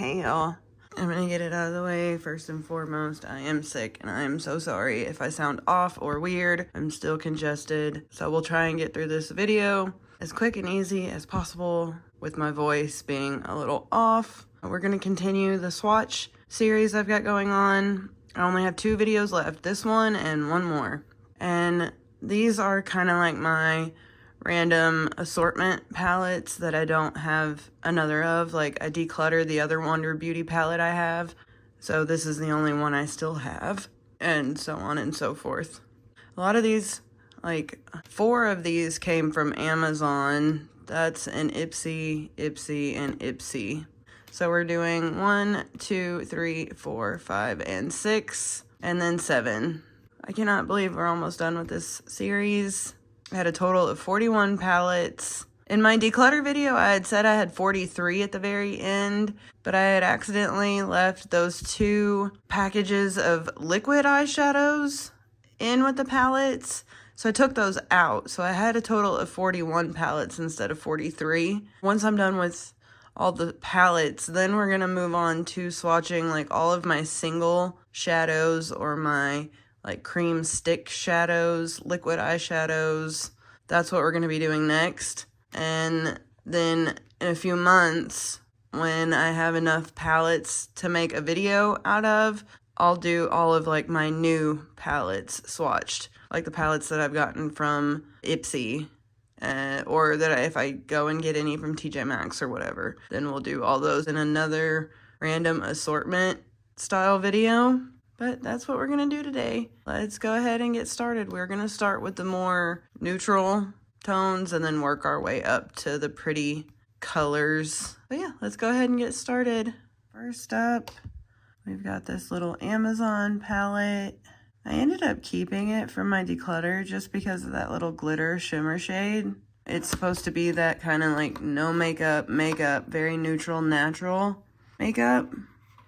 Hey y'all, I'm gonna get it out of the way. First and foremost, I am sick and I am so sorry if I sound off or weird. I'm still congested, so we'll try and get through this video as quick and easy as possible with my voice being a little off. We're gonna continue the swatch series I've got going on. I only have 2 videos left, this one and one more. And these are kind of like my random assortment palettes that I don't have another of. Like, I decluttered the other Wonder Beauty palette I have, so this is the only one I still have, and so on and so forth. A lot of these, like 4 of these came from Amazon. That's an Ipsy, and Ipsy. So we're doing 1, 2, 3, 4, 5, and 6, and then 7. I cannot believe we're almost done with this series. I had a total of 41 palettes. In my declutter video, I had said I had 43 at the very end, but I had accidentally left those 2 packages of liquid eyeshadows in with the palettes. So I took those out. So I had a total of 41 palettes instead of 43. Once I'm done with all the palettes, then we're gonna move on to swatching like all of my single shadows or my like cream stick shadows, liquid eyeshadows. That's what we're gonna be doing next. And then in a few months, when I have enough palettes to make a video out of, I'll do all of like my new palettes swatched, like the palettes that I've gotten from Ipsy, or that if I go and get any from TJ Maxx or whatever, then we'll do all those in another random assortment style video. But that's what we're gonna do today. Let's go ahead and get started. We're gonna start with the more neutral tones and then work our way up to the pretty colors. But yeah, let's go ahead and get started. First up, we've got this little Amazon palette. I ended up keeping it from my declutter just because of that little glitter shimmer shade. It's supposed to be that kind of like no makeup, very neutral, natural makeup.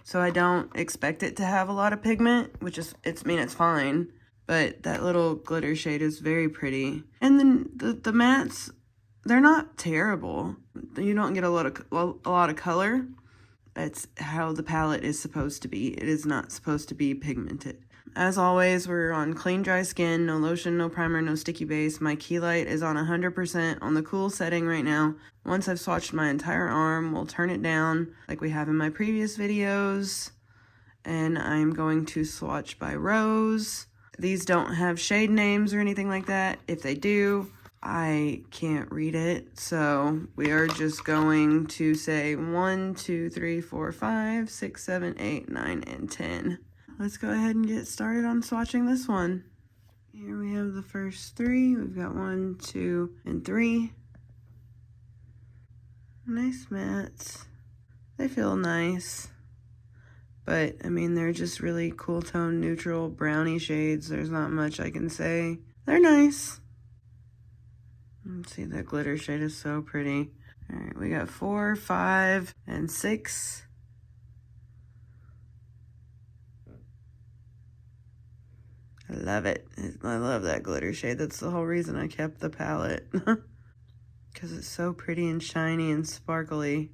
So I don't expect it to have a lot of pigment, which is, it's fine. But that little glitter shade is very pretty. And then the mattes, they're not terrible. You don't get a lot of color. That's how the palette is supposed to be. It is not supposed to be pigmented. As always, we're on clean, dry skin, no lotion, no primer, no sticky base. My key light is on 100% on the cool setting right now. Once I've swatched my entire arm, we'll turn it down like we have in my previous videos. And I'm going to swatch by rows. These don't have shade names or anything like that. If they do, I can't read it. So we are just going to say 1, 2, 3, 4, 5, 6, 7, 8, 9, and 10. Let's go ahead and get started on swatching this one. Here we have the first 3. We've got 1, 2, and 3. Nice mattes. They feel nice. But, I mean, they're just really cool tone, neutral, brownie shades. There's not much I can say. They're nice. Let's see, that glitter shade is so pretty. All right, we got 4, 5, and 6. I love it. I love that glitter shade. That's the whole reason I kept the palette. Because it's so pretty and shiny and sparkly.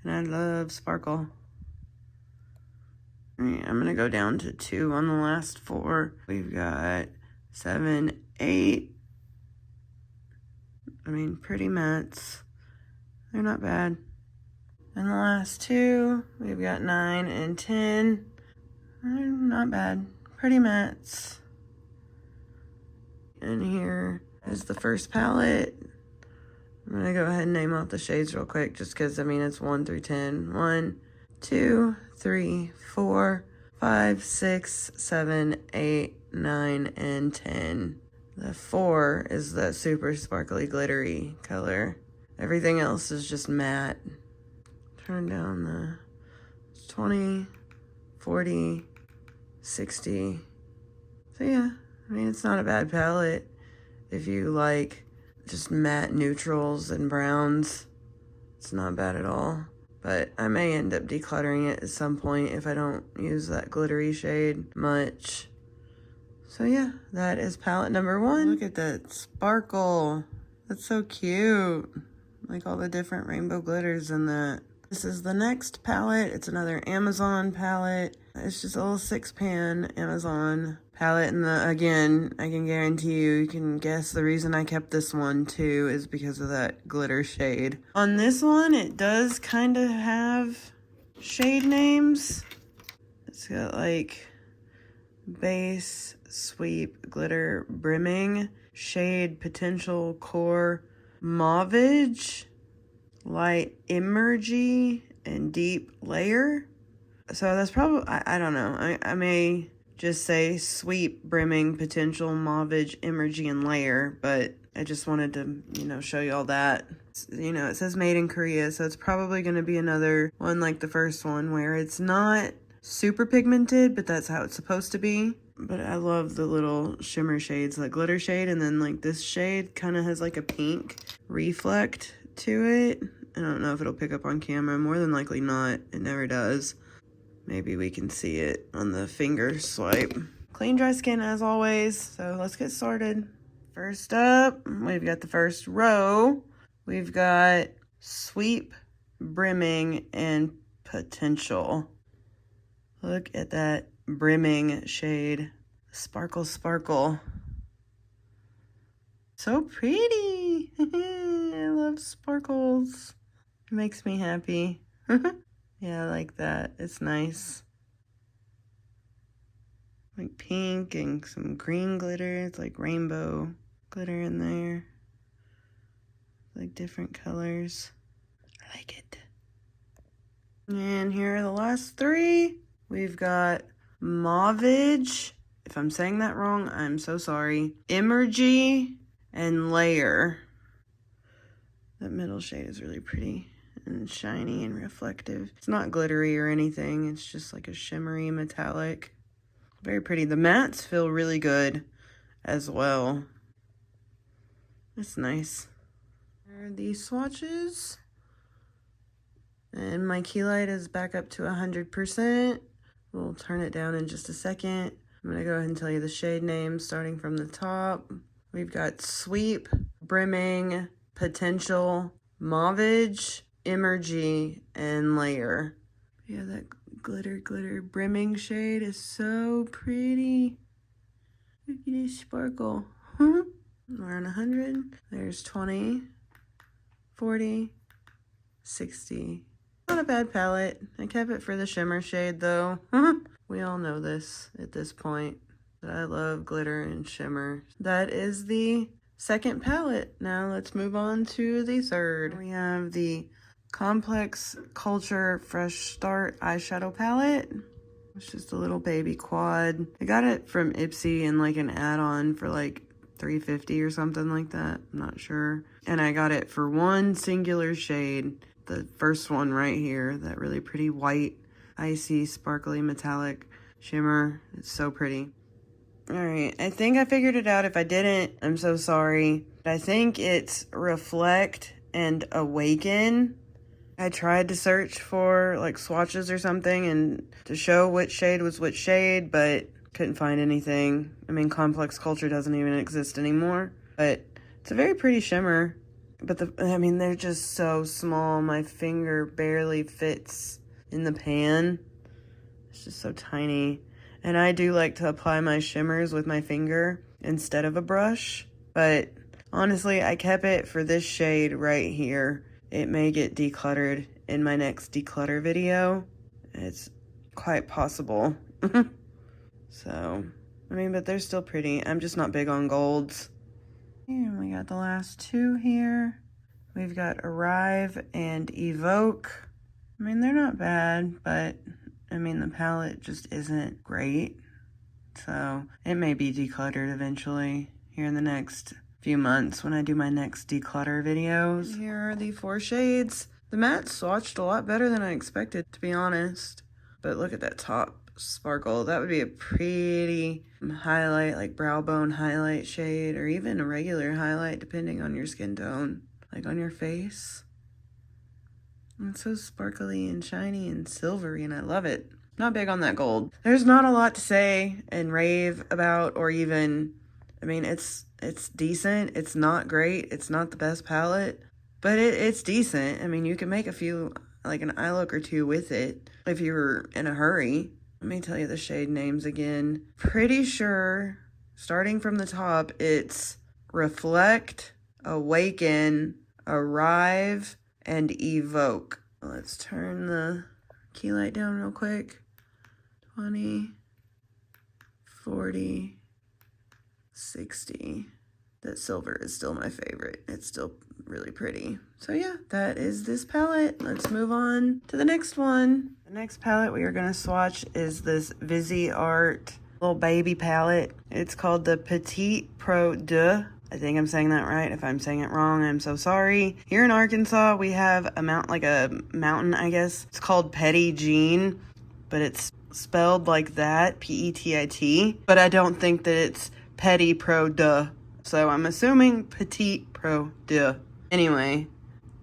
And I love sparkle. All right, I'm going to go down to 2 on the last 4. We've got 7, 8. I mean, pretty mattes. They're not bad. And the last 2, we've got 9 and 10. They're not bad. Pretty mattes. And here is the first palette. I'm going to go ahead and name off the shades real quick just because, I mean, it's 1 through 10. 1, 2, 3, 4, 5, 6, 7, 8, 9, and 10. The 4 is that super sparkly, glittery color. Everything else is just matte. Turn down the 20, 40, 60. So yeah, I mean, it's not a bad palette if you like just matte neutrals and browns. It's not bad at all. But I may end up decluttering it at some point if I don't use that glittery shade much. So yeah, that is palette number 1. Look at that sparkle. That's so cute. Like all the different rainbow glitters in that. This is the next palette. It's another Amazon palette. It's just a little 6-pan Amazon palette. And again, I can guarantee you can guess the reason I kept this one too is because of that glitter shade. On this one, it does kind of have shade names. It's got like base, sweep, glitter, brimming, shade, potential, core, mauvage, light, emergy, and deep layer. So that's probably, I don't know. I may just say sweep, brimming, potential, mauvage, emergy, and layer, but I just wanted to, show you all that. It says made in Korea, so it's probably going to be another one like the first one where it's not super pigmented, but that's how it's supposed to be. But I love the little shimmer shades, like glitter shade, and then like this shade kind of has like a pink reflect to it. I don't know if it'll pick up on camera. More than likely not. It never does. Maybe we can see it on the finger swipe. Clean, dry skin as always, so let's get started. First up, we've got the first row. We've got sweep, brimming, and potential. Look at that brimming shade. Sparkle, sparkle. So pretty. I love sparkles. It makes me happy. Yeah, I like that. It's nice. Like pink and some green glitter. It's like rainbow glitter in there. Like different colors. I like it. And here are the last three. We've got mauvage. If I'm saying that wrong, I'm so sorry. Emergy and layer. That middle shade is really pretty and shiny and reflective. It's not glittery or anything. It's just like a shimmery metallic. Very pretty. The mattes feel really good as well. It's nice. There are these swatches. And my key light is back up to 100%. We'll turn it down in just a second. I'm going to go ahead and tell you the shade names starting from the top. We've got sweep, brimming, potential, mauvage, emergy, and layer. Yeah, that glitter brimming shade is so pretty. Look at this sparkle. We're on 100. There's 20, 40, 60. Not a bad palette. I kept it for the shimmer shade though. We all know this at this point, that I love glitter and shimmer. That is the second palette. Now let's move on to the third. We have the Complex Culture Fresh Start eyeshadow palette. It's just a little baby quad. I got it from Ipsy in like an add-on for like $3.50 or something like that. I'm not sure. And I got it for one singular shade. The first one right here, that really pretty white, icy, sparkly, metallic shimmer. It's so pretty. All right, I think I figured it out. If I didn't, I'm so sorry. I think it's Reflect and Awaken. I tried to search for like swatches or something and to show which shade was which shade, but couldn't find anything. I mean, Complex Culture doesn't even exist anymore, but it's a very pretty shimmer. But they're just so small. My finger barely fits in the pan. It's just so tiny. And I do like to apply my shimmers with my finger instead of a brush. But honestly, I kept it for this shade right here. It may get decluttered in my next declutter video. It's quite possible. So, but they're still pretty. I'm just not big on golds. And we got the last two here. We've got Arrive and Evoke. They're not bad, but the palette just isn't great. So it may be decluttered eventually here in the next few months when I do my next declutter videos. Here are the 4 shades. The matte swatched a lot better than I expected, to be honest. But look at that top sparkle. That would be a pretty highlight, like brow bone highlight shade, or even a regular highlight depending on your skin tone, like on your face. It's so sparkly and shiny and silvery, and I love it. Not big on that gold. There's not a lot to say and rave about, or even, it's decent. It's not great. It's not the best palette, but it's decent. You can make a few like an eye look or two with it if you're in a hurry. Let me tell you the shade names again. Pretty sure, starting from the top, it's Reflect, Awaken, Arrive, and Evoke. Let's turn the key light down real quick. 20, 40, 60. That silver is still my favorite. It's still really pretty. So yeah, that is this palette. Let's move on to the next one. The next palette we are going to swatch is this Viseart little baby palette. It's called the Petite Pro Deux. I think I'm saying that right. If I'm saying it wrong, I'm so sorry. Here in Arkansas, we have a mountain, I guess. It's called Petit Jean, but it's spelled like that, P-E-T-I-T. But I don't think that it's Petit Pro Deux. So I'm assuming Petite Pro Deux. Anyway,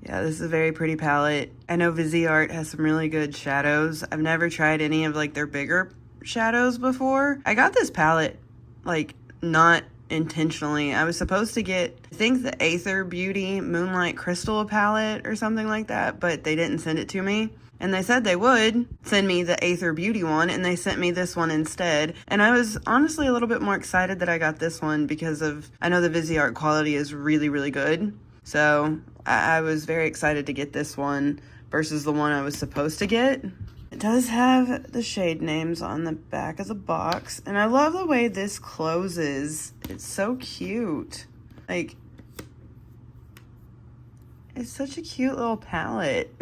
yeah, this is a very pretty palette. I know Viseart has some really good shadows. I've never tried any of like their bigger shadows before. I got this palette like not intentionally. I was supposed to get, I think, the Aether Beauty Moonlight Crystal palette or something like that, but they didn't send it to me. And they said they would send me the Aether Beauty one, and they sent me this one instead. And I was honestly a little bit more excited that I got this one because of, I know the Viseart quality is really, really good. So I was very excited to get this one versus the one I was supposed to get. It does have the shade names on the back of the box. And I love the way this closes. It's so cute. Like, it's such a cute little palette.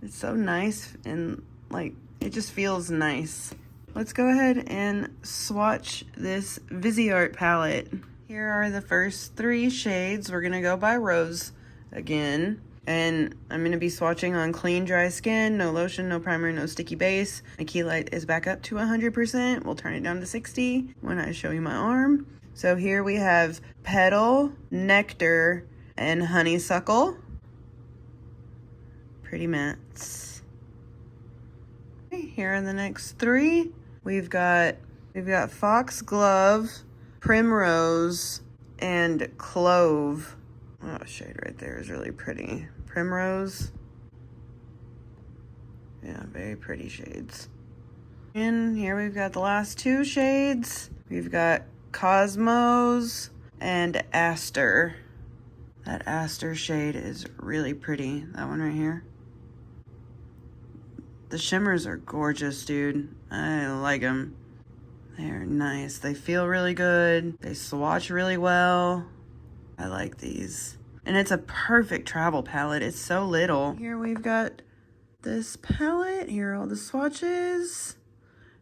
It's so nice and like, it just feels nice. Let's go ahead and swatch this Viseart palette. Here are the first 3 shades. We're gonna go by Rose again. And I'm gonna be swatching on clean, dry skin, no lotion, no primer, no sticky base. My key light is back up to 100%. We'll turn it down to 60 when I show you my arm. So here we have Petal, Nectar, and Honeysuckle. Pretty mattes. Okay, here are the next 3. We've got Foxglove, Primrose, and Clove. Oh, shade right there is really pretty. Primrose. Yeah, very pretty shades. And here we've got the last 2 shades. We've got Cosmos and Aster. That Aster shade is really pretty. That one right here. The shimmers are gorgeous, dude. I like them. They're nice. They feel really good. They swatch really well. I like these. And it's a perfect travel palette. It's so little. Here we've got this palette. Here are all the swatches.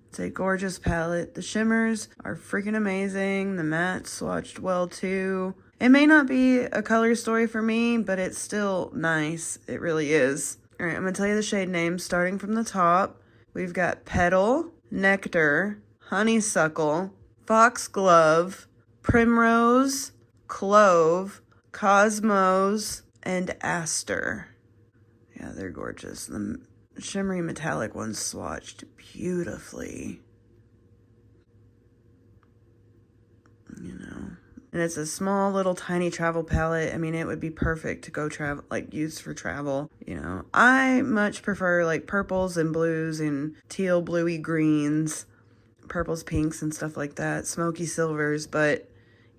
It's a gorgeous palette. The shimmers are freaking amazing. The mattes swatched well too. It may not be a color story for me, but it's still nice. It really is. All right, I'm gonna tell you the shade names starting from the top. We've got Petal, Nectar, Honeysuckle, Foxglove, Primrose, Clove, Cosmos, and Aster. Yeah, they're gorgeous. The shimmery metallic ones swatched beautifully. You know. And it's a small little tiny travel palette. I mean, it would be perfect to go travel, like use for travel. You know, I much prefer like purples and blues and teal, bluey greens, purples, pinks, and stuff like that. Smoky silvers. But,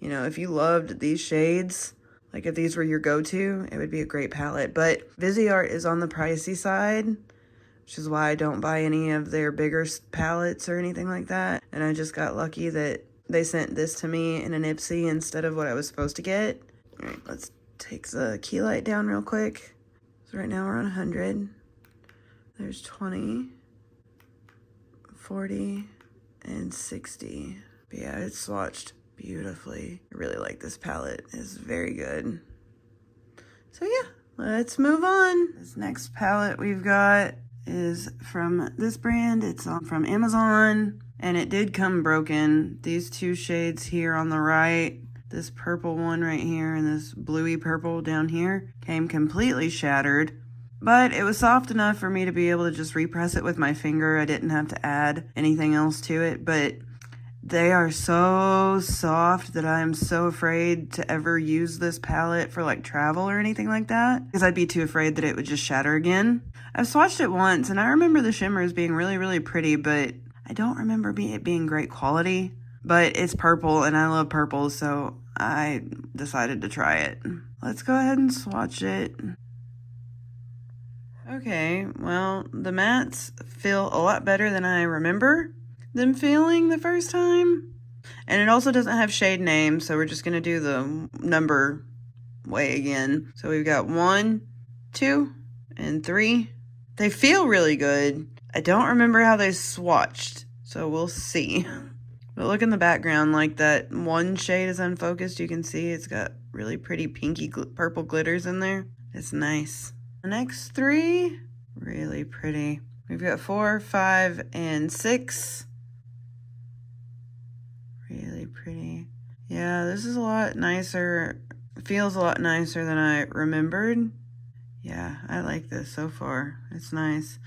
you know, if you loved these shades, like if these were your go-to, it would be a great palette. But Viseart is on the pricey side, which is why I don't buy any of their bigger palettes or anything like that. And I just got lucky that they sent this to me in an Ipsy instead of what I was supposed to get. All right, let's take the key light down real quick. So right now we're on 100. There's 20, 40, and 60. But yeah, it's swatched beautifully. I really like this palette. It's very good. So yeah, let's move on. This next palette we've got is from this brand. It's from Amazon. And it did come broken. These 2 shades here on the right, this purple one right here and this bluey purple down here, came completely shattered. But it was soft enough for me to be able to just repress it with my finger. I didn't have to add anything else to it. But They are so soft that I'm so afraid to ever use this palette for like travel or anything like that, because I'd be too afraid that it would just shatter again. I've swatched it once and I remember the shimmers being really, really pretty, but I don't remember it being great quality. But it's purple and I love purple, so I decided to try it. Let's go ahead and swatch it. Okay, well, the mattes feel a lot better than I remember them feeling the first time. And it also doesn't have shade names, so we're just gonna do the number way again. So we've got 1, 2, and 3. They feel really good. I don't remember how they swatched, so we'll see. But look in the background, like that one shade is unfocused. You can see it's got really pretty pinky purple glitters in there. It's nice. The next 3, really pretty. We've got 4, 5, and 6. Really pretty. Yeah, this is a lot nicer. It feels a lot nicer than I remembered. Yeah, I like this so far. It's nice.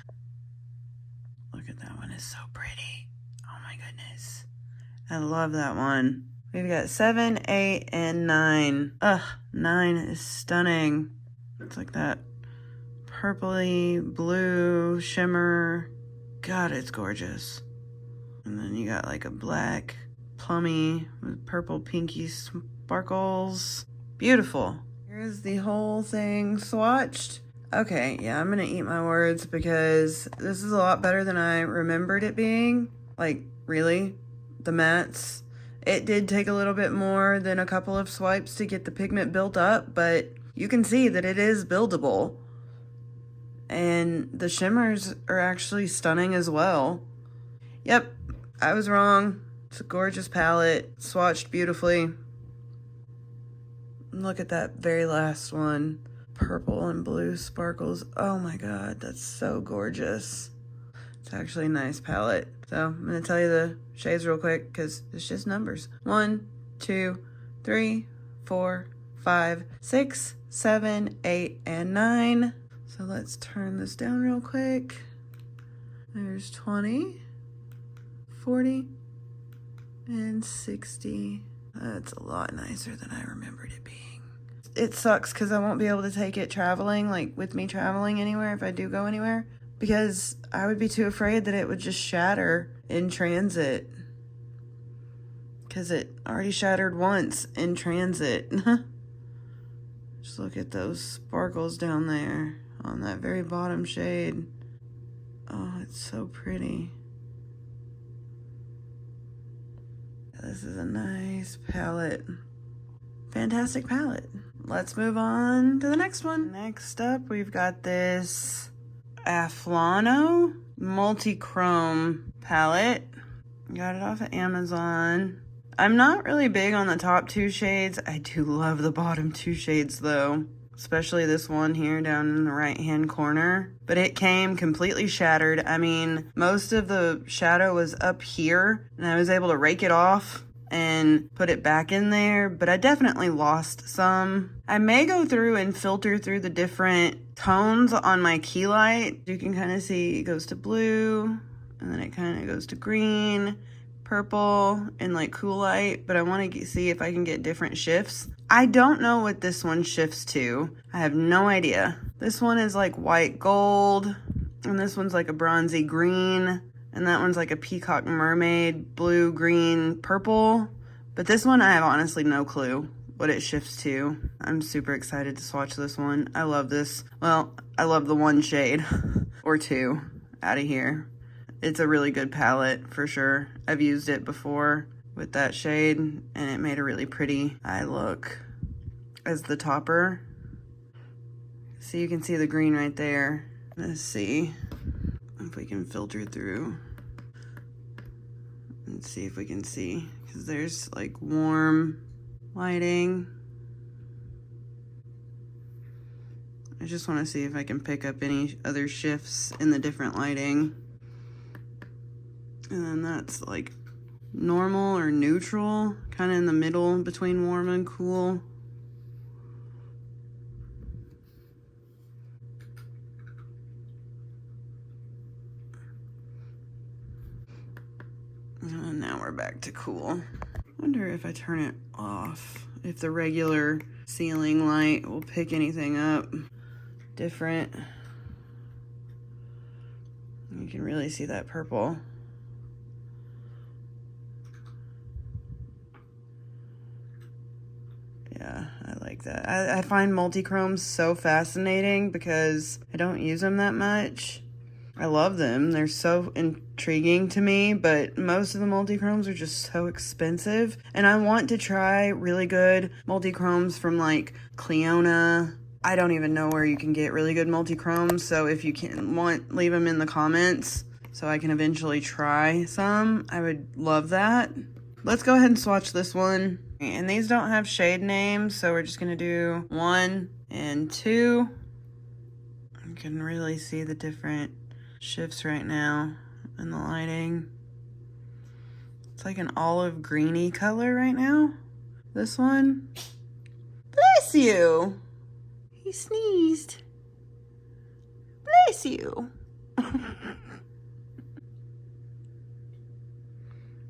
Look at that one, it's so pretty. Oh my goodness. I love that one. We've got 7, 8, and 9. Ugh, 9 is stunning. It's like that purpley blue shimmer. God, it's gorgeous. And then you got like a black plummy with purple pinky sparkles. Beautiful. Here's the whole thing swatched. Okay, yeah, I'm gonna eat my words because this is a lot better than I remembered it being. Like, really? The mattes. It did take a little bit more than a couple of swipes to get the pigment built up, but you can see that it is buildable. And the shimmers are actually stunning as well. Yep, I was wrong. It's a gorgeous palette, swatched beautifully. Look at that very last one. Purple and blue sparkles. Oh my God, that's so gorgeous. It's actually a nice palette. So I'm gonna tell you the shades real quick because it's just numbers. 1, 2, 3, 4, 5, 6, 7, 8, and 9. So let's turn this down real quick. There's 20, 40, and 60. That's a lot nicer than I remembered it being. It sucks because I won't be able to take it traveling, like with me traveling anywhere if I do go anywhere, because I would be too afraid that it would just shatter in transit. Because it already shattered once in transit. Just look at those sparkles down there on that very bottom shade. Oh, it's so pretty. This is a nice palette. Fantastic palette. Let's move on to the next one. Next up, we've got this Aflano multi-chrome palette. Got it off of Amazon. I'm not really big on the top 2 shades. I do love the bottom 2 shades though, especially this one here down in the right-hand corner. But it came completely shattered. I mean, most of the shadow was up here and I was able to rake it off and put it back in there, but I definitely lost some. I may go through and filter through the different tones on my key light. You can kind of see it goes to blue, and then it kind of goes to green, purple, and like cool light, but I want to see if I can get different shifts. I don't know what this one shifts to. I have no idea. This one is like white gold, and this one's like a bronzy green, and that one's like a peacock mermaid, blue, green, purple. But this one, I have honestly no clue what it shifts to. I'm super excited to swatch this one. I love this. Well, I love the one shade or 2 out of here. It's a really good palette for sure. I've used it before with that shade and it made a really pretty eye look as the topper. So you can see the green right there. Let's see if we can filter through and see if we can see, because there's like warm lighting. I just want to see if I can pick up any other shifts in the different lighting. And then that's like normal or neutral, kind of in the middle between warm and cool. And now we're back to cool. I wonder if I turn it off, if the regular ceiling light will pick anything up different. You can really see that purple. Yeah, I like that. I find multi-chromes so fascinating because I don't use them that much. I love them. They're so intriguing to me, but most of the multi-chromes are just so expensive. And I want to try really good multi-chromes from like Cleona. I don't even know where you can get really good multi-chromes, so if you leave them in the comments so I can eventually try some. I would love that. Let's go ahead and swatch this one. And these don't have shade names, so we're just gonna do 1 and 2. You can really see the different shifts right now in the lighting. It's like an olive greeny color right now. This one. Bless you. He sneezed. Bless you.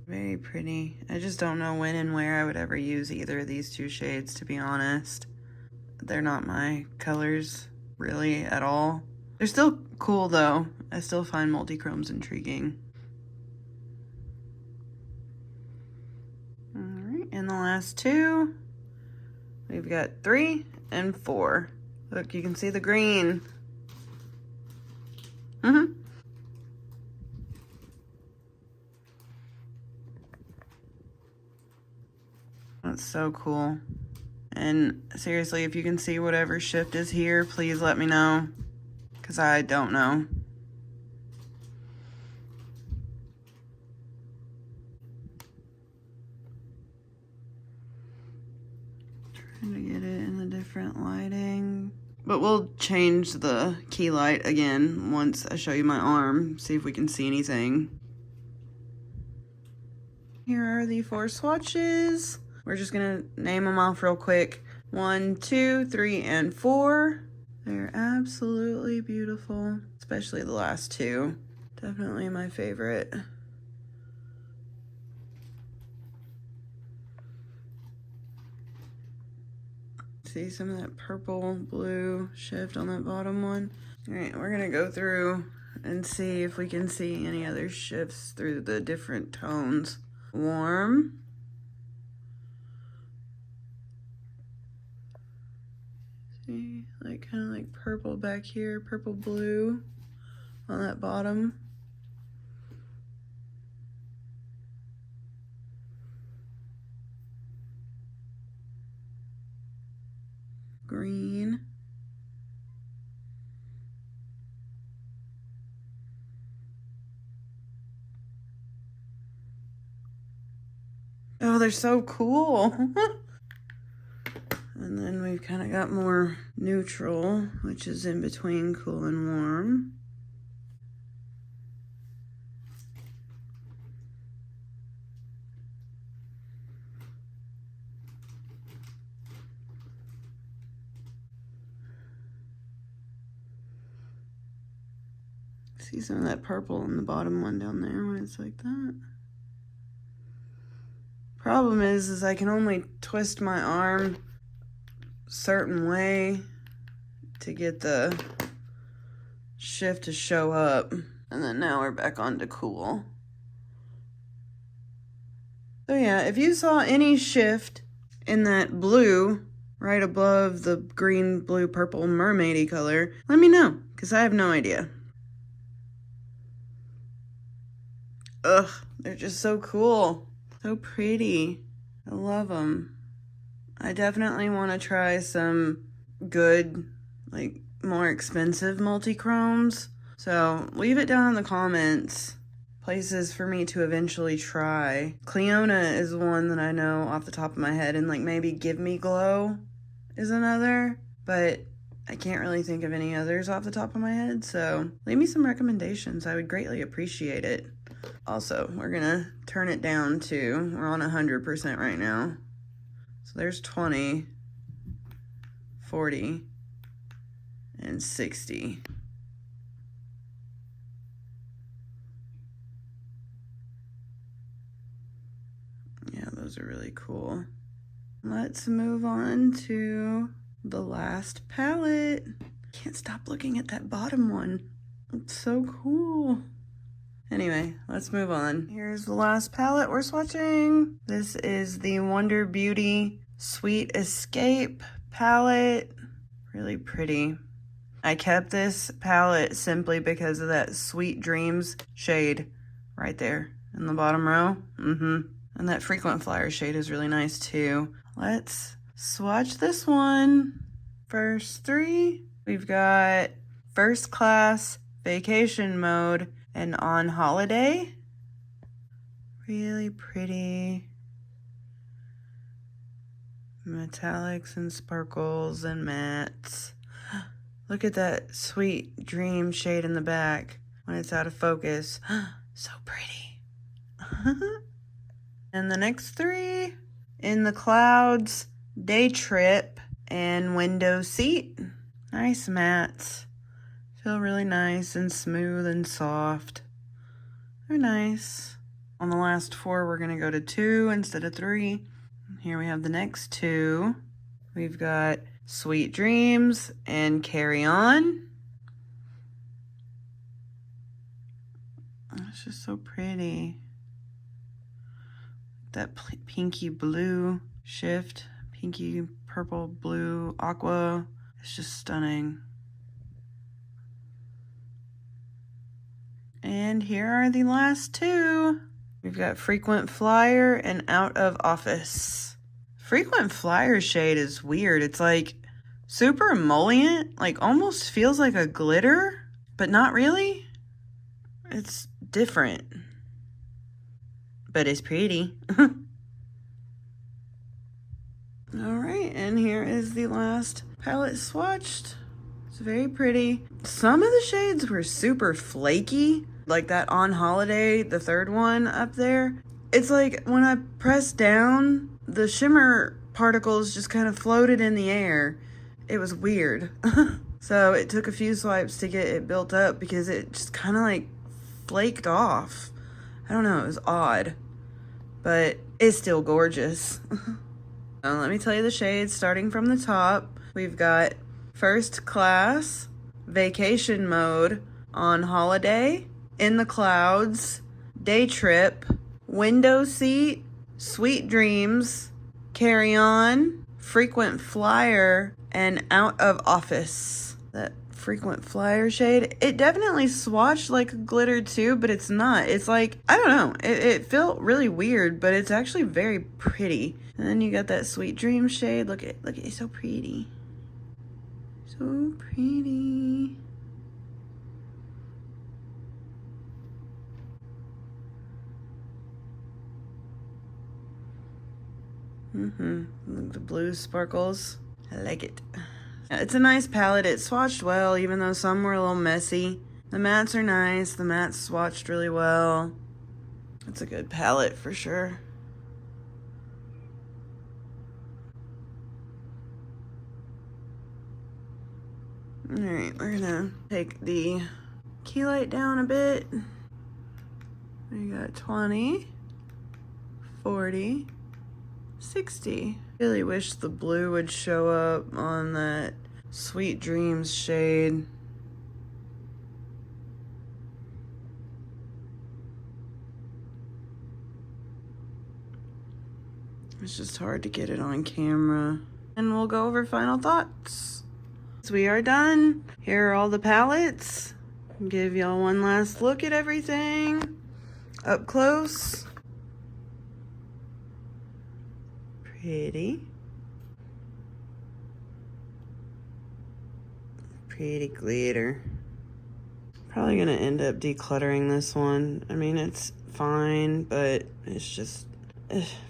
Very pretty. I just don't know when and where I would ever use either of these two shades, to be honest. They're not my colors really at all. They're still cool though. I still find multi-chromes intriguing. All right, and the last two, we've got 3 and 4. Look, you can see the green. That's so cool. And seriously, if you can see whatever shift is here, please let me know, because I don't know. Trying to get it in a different lighting. But we'll change the key light again once I show you my arm, see if we can see anything. Here are the 4 swatches. We're just gonna name them off real quick. 1, 2, 3, and 4. They're absolutely beautiful, especially the last 2. Definitely my favorite. See some of that purple blue shift on that bottom one. All right, we're gonna go through and see if we can see any other shifts through the different tones. Warm. See, like kind of like purple back here, purple blue on that bottom. Green. Oh, they're so cool. And then we've kind of got more neutral, which is in between cool and warm. See some of that purple in the bottom one down there when it's like that. Problem is I can only twist my arm a certain way to get the shift to show up. And then now we're back on to cool. So yeah, if you saw any shift in that blue right above the green, blue, purple mermaidy color, let me know, because I have no idea. Ugh, they're just so cool. So pretty. I love them. I definitely want to try some good, like, more expensive multi-chromes. So leave it down in the comments. Places for me to eventually try. Cleona is one that I know off the top of my head, and like maybe Give Me Glow is another, but I can't really think of any others off the top of my head, so leave me some recommendations. I would greatly appreciate it. Also, we're gonna turn it down to, we're on 100% right now. So there's 20, 40, and 60. Those are really cool. Let's move on to the last palette. Can't stop looking at that bottom one. It's so cool. Anyway, let's move on. Here's the last palette we're swatching. This is the Wonder Beauty Sweet Escape palette. Really pretty. I kept this palette simply because of that Sweet Dreams shade right there in the bottom row. And that Frequent Flyer shade is really nice too. Let's swatch this one. First three, we've got First Class, Vacation Mode, and On Holiday. Really pretty. Metallics and sparkles and mattes. Look at that Sweet Dream shade in the back when it's out of focus. So pretty. And the next three, In the Clouds, Day Trip, and Window Seat. Nice mattes. Feel really nice and smooth and soft. They're nice. On the last four, we're gonna go to 2 instead of 3. Here we have the next 2. We've got Sweet Dreams and Carry On. It's just so pretty. That pinky blue shift, pinky purple, blue, aqua. It's just stunning. And here are the last 2. We've got Frequent Flyer and Out of Office. Frequent Flyer shade is weird. It's like super emollient, like almost feels like a glitter, but not really. It's different, but it's pretty. All right, and here is the last palette swatched. It's very pretty. Some of the shades were super flaky, like that On Holiday, the third one up there. It's like when I pressed down, the shimmer particles just kind of floated in the air. It was weird. So it took a few swipes to get it built up because it just kind of like flaked off. I don't know, it was odd, but it's still gorgeous. Now, let me tell you the shades starting from the top. We've got First Class, Vacation Mode, On Holiday, In the Clouds, Day Trip, Window Seat, Sweet Dreams, Carry On, Frequent Flyer, and Out of Office. That Frequent Flyer shade, it definitely swatched like a glitter too, but it's not. It's like, I don't know, it felt really weird, but it's actually very pretty. And then you got that Sweet Dream shade. Look at it, so pretty. So pretty. Look, the blue sparkles. I like it. It's a nice palette. It swatched well, even though some were a little messy. The mattes are nice. The mattes swatched really well. It's a good palette for sure. All right, we're gonna take the key light down a bit. We got 20, 40, 60. Really wish the blue would show up on that Sweet Dreams shade. It's just hard to get it on camera. And we'll go over final thoughts. So we are done. Here are all the palettes. Give y'all one last look at everything up close. Pretty. Pretty glitter. Probably gonna end up decluttering this one. I mean, it's fine, but it's just,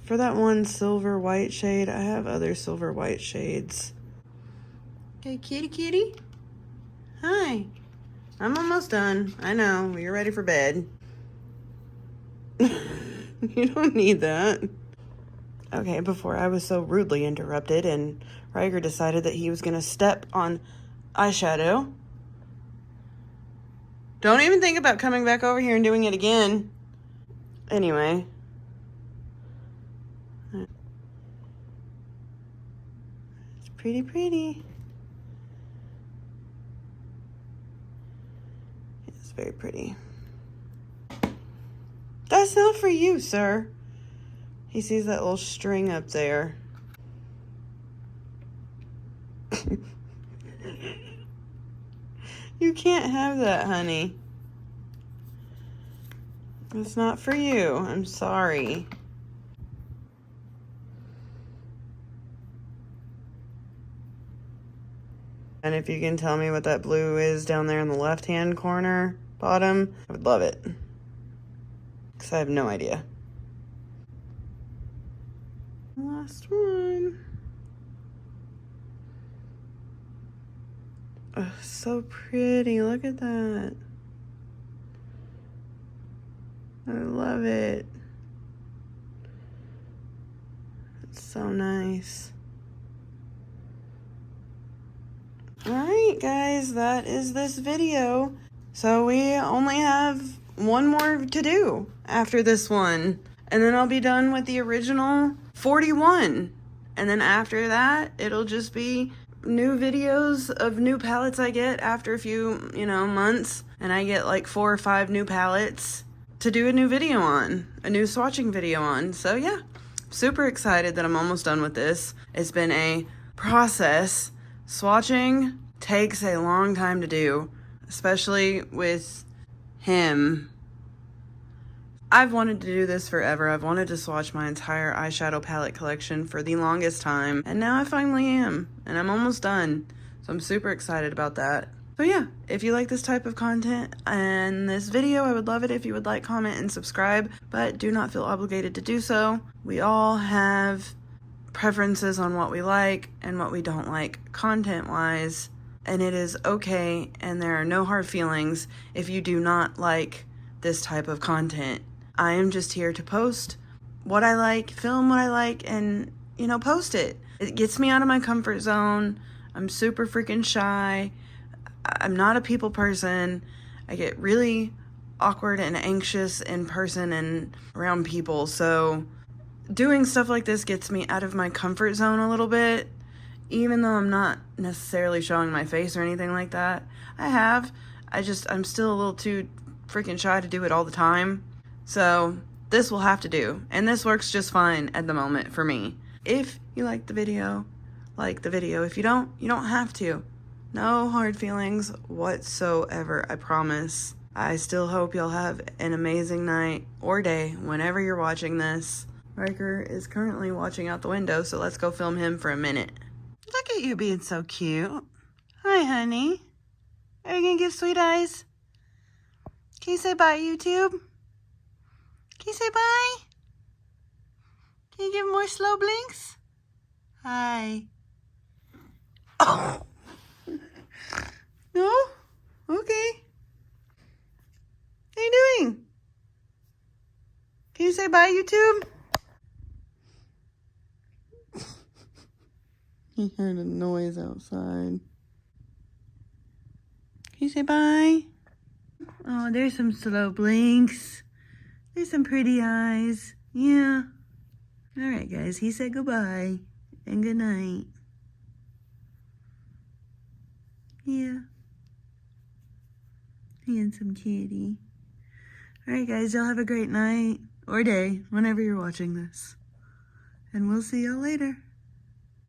for that one silver white shade, I have other silver white shades. Okay, kitty kitty. Hi. I'm almost done. I know, you're ready for bed. You don't need that. Okay, before I was so rudely interrupted and Ryker decided that he was gonna step on eyeshadow. Don't even think about coming back over here and doing it again. Anyway. pretty, pretty. It's very pretty. That's not for you, sir. He sees that little string up there. You can't have that, honey. It's not for you. I'm sorry. And if you can tell me what that blue is down there in the left-hand corner, bottom, I would love it. Because I have no idea. Last one. Oh, so pretty. Look at that. I love it. It's so nice. Alright guys, that is this video. So we only have one more to do after this one. And then I'll be done with the original 41. And then after that, it'll just be new videos of new palettes I get after a few, months. And I get like 4 or 5 new palettes to do a new video on, a new swatching video on. So yeah, super excited that I'm almost done with this. It's been a process. Swatching takes a long time to do, especially with him. I've wanted to do this forever. I've wanted to swatch my entire eyeshadow palette collection for the longest time, and now I finally am, and I'm almost done. So I'm super excited about that. So yeah, if you like this type of content and this video, I would love it if you would like, comment, and subscribe, but do not feel obligated to do so. We all have preferences on what we like and what we don't like content-wise, and it is okay, and there are no hard feelings if you do not like this type of content. I am just here to post what I like, film what I like, and, post it. It gets me out of my comfort zone. I'm super freaking shy. I'm not a people person. I get really awkward and anxious in person and around people, so doing stuff like this gets me out of my comfort zone a little bit, even though I'm not necessarily showing my face or anything like that. I'm still a little too freaking shy to do it all the time. So this will have to do, and this works just fine at the moment for me. If you like the video, like the video. If you don't have to. No hard feelings whatsoever, I promise. I still hope you'll have an amazing night or day whenever you're watching this. Ryker is currently watching out the window, so let's go film him for a minute. Look at you being so cute. Hi, honey. Are you gonna give sweet eyes? Can you say bye, YouTube? Can you say bye? Can you give more slow blinks? Hi. Oh. No? Okay. What are you doing? Can you say bye, YouTube? He heard a noise outside. Can you say bye? Oh, there's some slow blinks. There's some pretty eyes. Yeah. Alright, guys. He said goodbye and good night. Yeah. Handsome kitty. Alright, guys. Y'all have a great night or day whenever you're watching this. And we'll see y'all later.